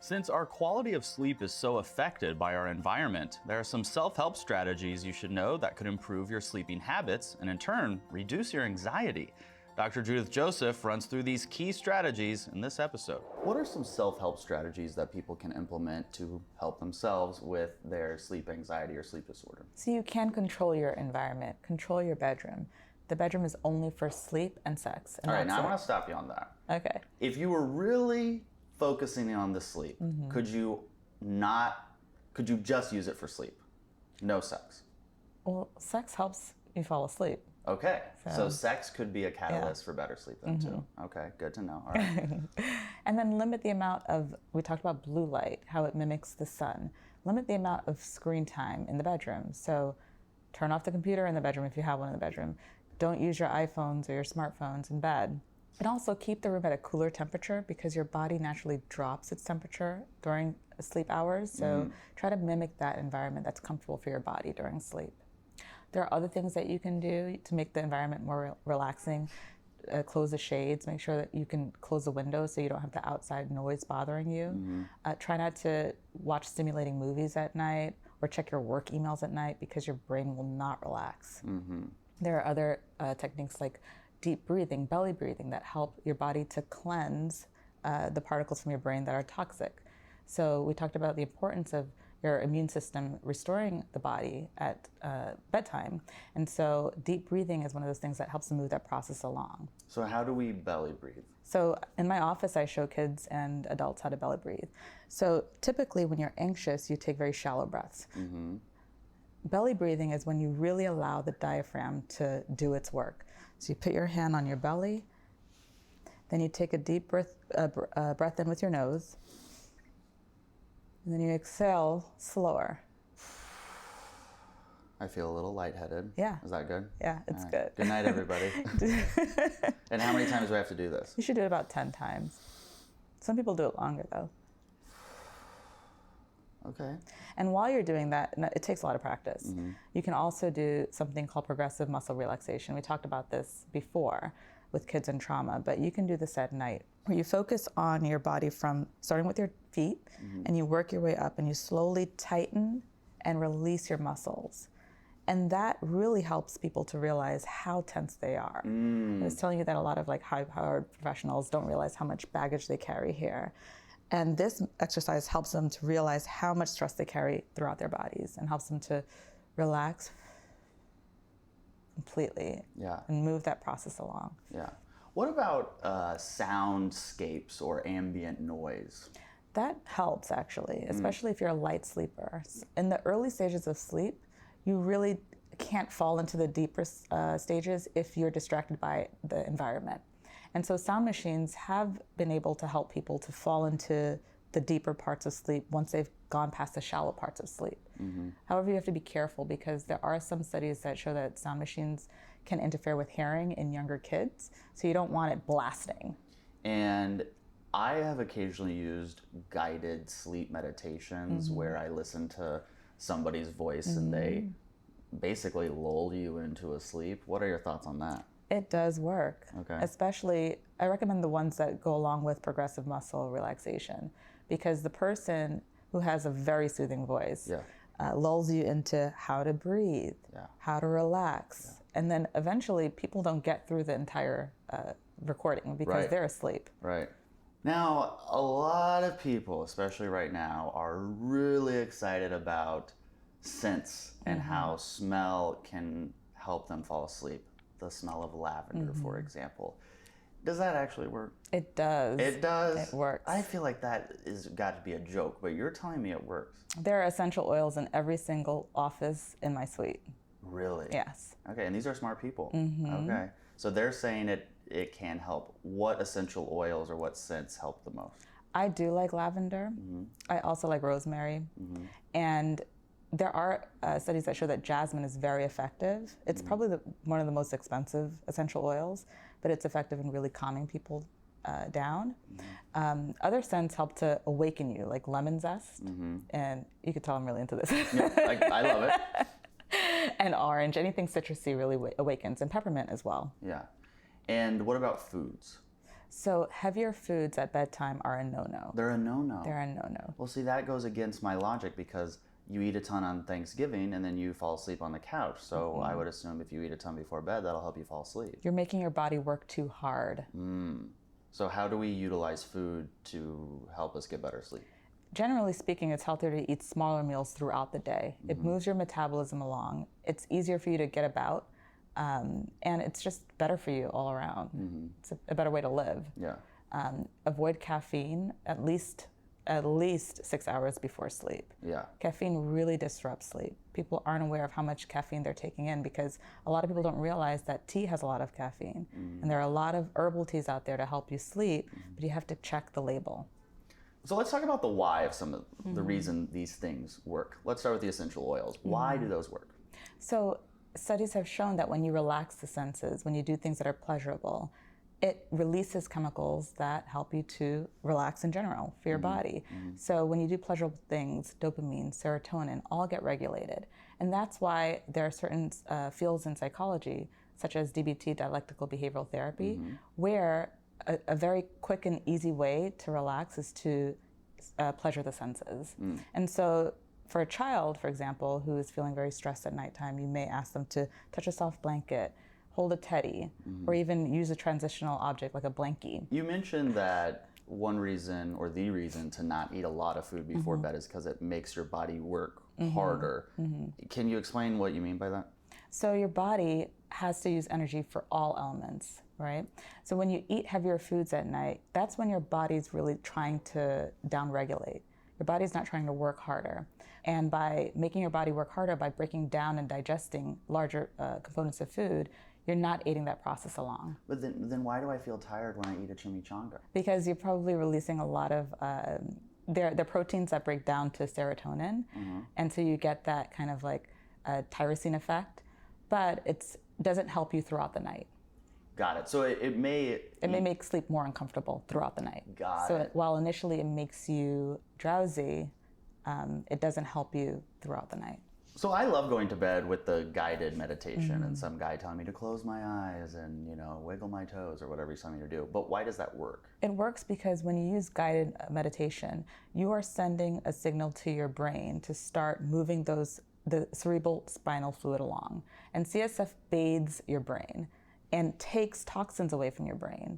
Since our quality of sleep is so affected by our environment, there are some self-help strategies you should know that could improve your sleeping habits and in turn, reduce your anxiety. Dr. Judith Joseph runs through these key strategies in this episode. What are some self-help strategies that people can implement to help themselves with their sleep anxiety or sleep disorder? So you can control your environment, control your bedroom. The bedroom is only for sleep and sex. And all right, now I want to stop you on that. Okay. If you were really focusing on the sleep, could you just use it for sleep? No sex? Well, sex helps you fall asleep. Okay, so sex could be a catalyst for better sleep then too. Okay, good to know. All right. And then limit the amount of, we talked about blue light, how it mimics the sun. Limit the amount of screen time in the bedroom. So turn off the computer in the bedroom if you have one in the bedroom. Don't use your iPhones or your smartphones in bed. And also keep the room at a cooler temperature because your body naturally drops its temperature during sleep hours. So try to mimic that environment that's comfortable for your body during sleep. There are other things that you can do to make the environment more relaxing. Close the shades, make sure that you can close the windows so you don't have the outside noise bothering you. Try not to watch stimulating movies at night or check your work emails at night because your brain will not relax. There are other techniques like deep breathing, belly breathing that help your body to cleanse the particles from your brain that are toxic. So we talked about the importance of your immune system restoring the body at bedtime. And so deep breathing is one of those things that helps to move that process along. So how do we belly breathe? So in my office, I show kids and adults how to belly breathe. So typically when you're anxious, you take very shallow breaths. Belly breathing is when you really allow the diaphragm to do its work. So you put your hand on your belly, then you take a deep breath in with your nose, and then you exhale slower. I feel a little lightheaded. Yeah. Is that good? Yeah, it's right. good. Good night, everybody. And how many times do I have to do this? You should do it about 10 times. Some people do it longer though. Okay. And while you're doing that, it takes a lot of practice. You can also do something called progressive muscle relaxation. We talked about this before with kids and trauma, but you can do this at night where you focus on your body from starting with your feet and you work your way up and you slowly tighten and release your muscles. And that really helps people to realize how tense they are. I was telling you that a lot of high-powered professionals don't realize how much baggage they carry here. And this exercise helps them to realize how much stress they carry throughout their bodies and helps them to relax completely and move that process along. Yeah. What about soundscapes or ambient noise? That helps actually, especially if you're a light sleeper. In the early stages of sleep, you really can't fall into the deeper stages if you're distracted by the environment. And so sound machines have been able to help people to fall into the deeper parts of sleep once they've gone past the shallow parts of sleep. However, you have to be careful because there are some studies that show that sound machines can interfere with hearing in younger kids, so you don't want it blasting. And I have occasionally used guided sleep meditations where I listen to somebody's voice and they basically lull you into a sleep. What are your thoughts on that? It does work. Okay. Especially, I recommend the ones that go along with progressive muscle relaxation because the person who has a very soothing voice lulls you into how to breathe, how to relax. And then eventually people don't get through the entire recording because they're asleep. Right. Now, a lot of people, especially right now, are really excited about scents and how smell can help them fall asleep. The smell of lavender, for example. Does that actually work? It does. It does? It works. I feel like that is got to be a joke, but you're telling me it works. There are essential oils in every single office in my suite. Really? Yes. Okay, and these are smart people. Okay, so they're saying it can help. What essential oils or what scents help the most? I do like lavender. I also like rosemary. And there are studies that show that jasmine is very effective. It's probably one of the most expensive essential oils, but it's effective in really calming people down. Other scents help to awaken you, like lemon zest. And you could tell I'm really into this. Yeah, I love it. And orange, anything citrusy really awakens, and peppermint as well. Yeah. And what about foods? So heavier foods at bedtime are a no-no. They're a no-no. They're a no-no. Well, see, that goes against my logic because you eat a ton on Thanksgiving and then you fall asleep on the couch. So I would assume if you eat a ton before bed, that'll help you fall asleep. You're making your body work too hard. So how do we utilize food to help us get better sleep? Generally speaking, it's healthier to eat smaller meals throughout the day. It moves your metabolism along. It's easier for you to get about, and it's just better for you all around. It's a better way to live. Yeah. Avoid caffeine at least 6 hours before sleep. Yeah. Caffeine really disrupts sleep. People aren't aware of how much caffeine they're taking in because a lot of people don't realize that tea has a lot of caffeine. And there are a lot of herbal teas out there to help you sleep, but you have to check the label. So let's talk about the why of some of the reason these things work. Let's start with the essential oils. Why do those work? So studies have shown that when you relax the senses, when you do things that are pleasurable, it releases chemicals that help you to relax in general for your body. So when you do pleasurable things, dopamine, serotonin, all get regulated. And that's why there are certain fields in psychology, such as DBT, dialectical behavioral therapy, where a very quick and easy way to relax is to pleasure the senses. And so for a child, for example, who is feeling very stressed at nighttime, you may ask them to touch a soft blanket, hold a teddy, or even use a transitional object like a blankie. You mentioned that one reason or the reason to not eat a lot of food before bed is because it makes your body work harder. Can you explain what you mean by that? So your body has to use energy for all elements, right? So when you eat heavier foods at night, that's when your body's really trying to downregulate. Your body's not trying to work harder. And by making your body work harder, by breaking down and digesting larger components of food, you're not aiding that process along. But then why do I feel tired when I eat a chimichanga? Because you're probably releasing a lot of, they're proteins that break down to serotonin. And so you get that kind of like tyrosine effect, but it doesn't help you throughout the night. Got it. So it may make sleep more uncomfortable throughout the night. Got so it. While initially it makes you drowsy, it doesn't help you throughout the night. So I love going to bed with the guided meditation and some guy telling me to close my eyes and, wiggle my toes or whatever he's telling me to do. But why does that work? It works because when you use guided meditation, you are sending a signal to your brain to start moving the cerebral spinal fluid along. And CSF bathes your brain and takes toxins away from your brain.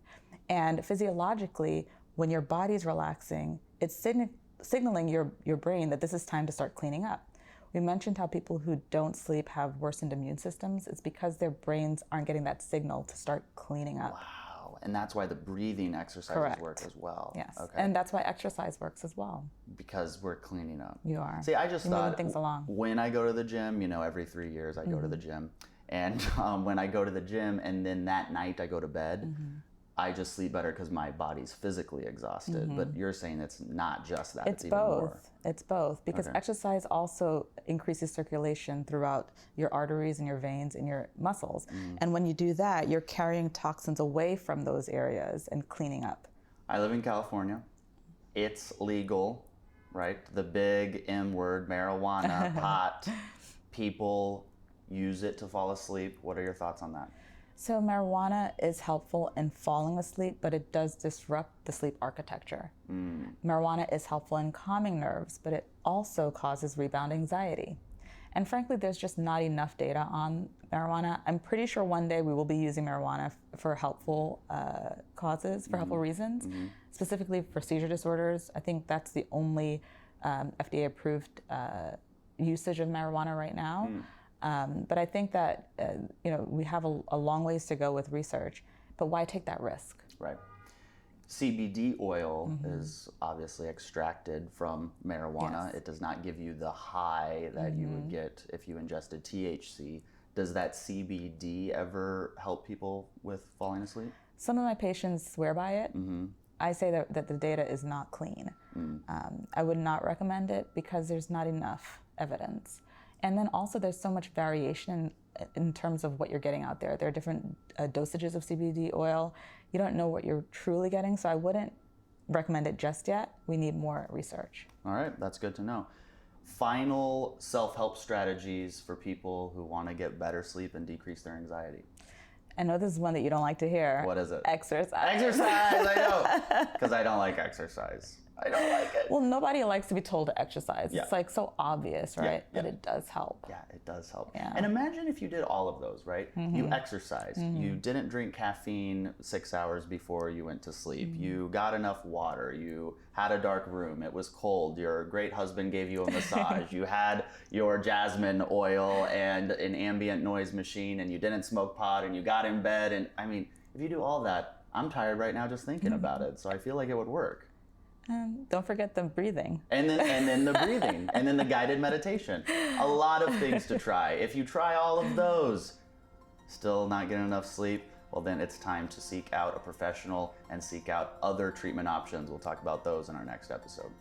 And physiologically, when your body's relaxing, it's signaling your brain that this is time to start cleaning up. We mentioned how people who don't sleep have worsened immune systems. It's because their brains aren't getting that signal to start cleaning up. Wow. And that's why the breathing exercises work as well. Yes. Okay. And that's why exercise works as well. Because we're cleaning up. You are. See, I just You're thought moving things along. When I go to the gym, every 3 years I go to the gym. And when I go to the gym and then that night I go to bed, I just sleep better because my body's physically exhausted. But you're saying it's not just that. It's even both. more. It's both because exercise also increases circulation throughout your arteries and your veins and your muscles. And when you do that, you're carrying toxins away from those areas and cleaning up. I live in California. It's legal, right? The big M word, marijuana, pot. People use it to fall asleep. What are your thoughts on that? So marijuana is helpful in falling asleep, but it does disrupt the sleep architecture. Marijuana is helpful in calming nerves, but it also causes rebound anxiety. And frankly, there's just not enough data on marijuana. I'm pretty sure one day we will be using marijuana for helpful causes, for helpful reasons, specifically for seizure disorders. I think that's the only FDA-approved usage of marijuana right now. But I think that we have a long ways to go with research. But why take that risk? Right. CBD oil is obviously extracted from marijuana. Yes. It does not give you the high that you would get if you ingested THC. Does that CBD ever help people with falling asleep? Some of my patients swear by it. I say that the data is not clean. I would not recommend it because there's not enough evidence. And then also there's so much variation in terms of what you're getting out there. There are different dosages of CBD oil. You don't know what you're truly getting, so I wouldn't recommend it just yet. We need more research. All right, that's good to know. Final self-help strategies for people who want to get better sleep and decrease their anxiety. I know this is one that you don't like to hear. What is it? Exercise. Exercise, I know. Because I don't like exercise. I don't like it. Well, nobody likes to be told to exercise. Yeah. It's like so obvious, right? Yeah. But it does help. Yeah, it does help. Yeah. And imagine if you did all of those, right? You exercised. You didn't drink caffeine 6 hours before you went to sleep. You got enough water. You had a dark room. It was cold. Your great husband gave you a massage. You had your jasmine oil and an ambient noise machine, and you didn't smoke pot, and you got in bed. And I mean, if you do all that, I'm tired right now just thinking about it. So I feel like it would work. Don't forget the breathing. And then the breathing, and then the guided meditation. A lot of things to try. If you try all of those, still not getting enough sleep, well then it's time to seek out a professional and seek out other treatment options. We'll talk about those in our next episode.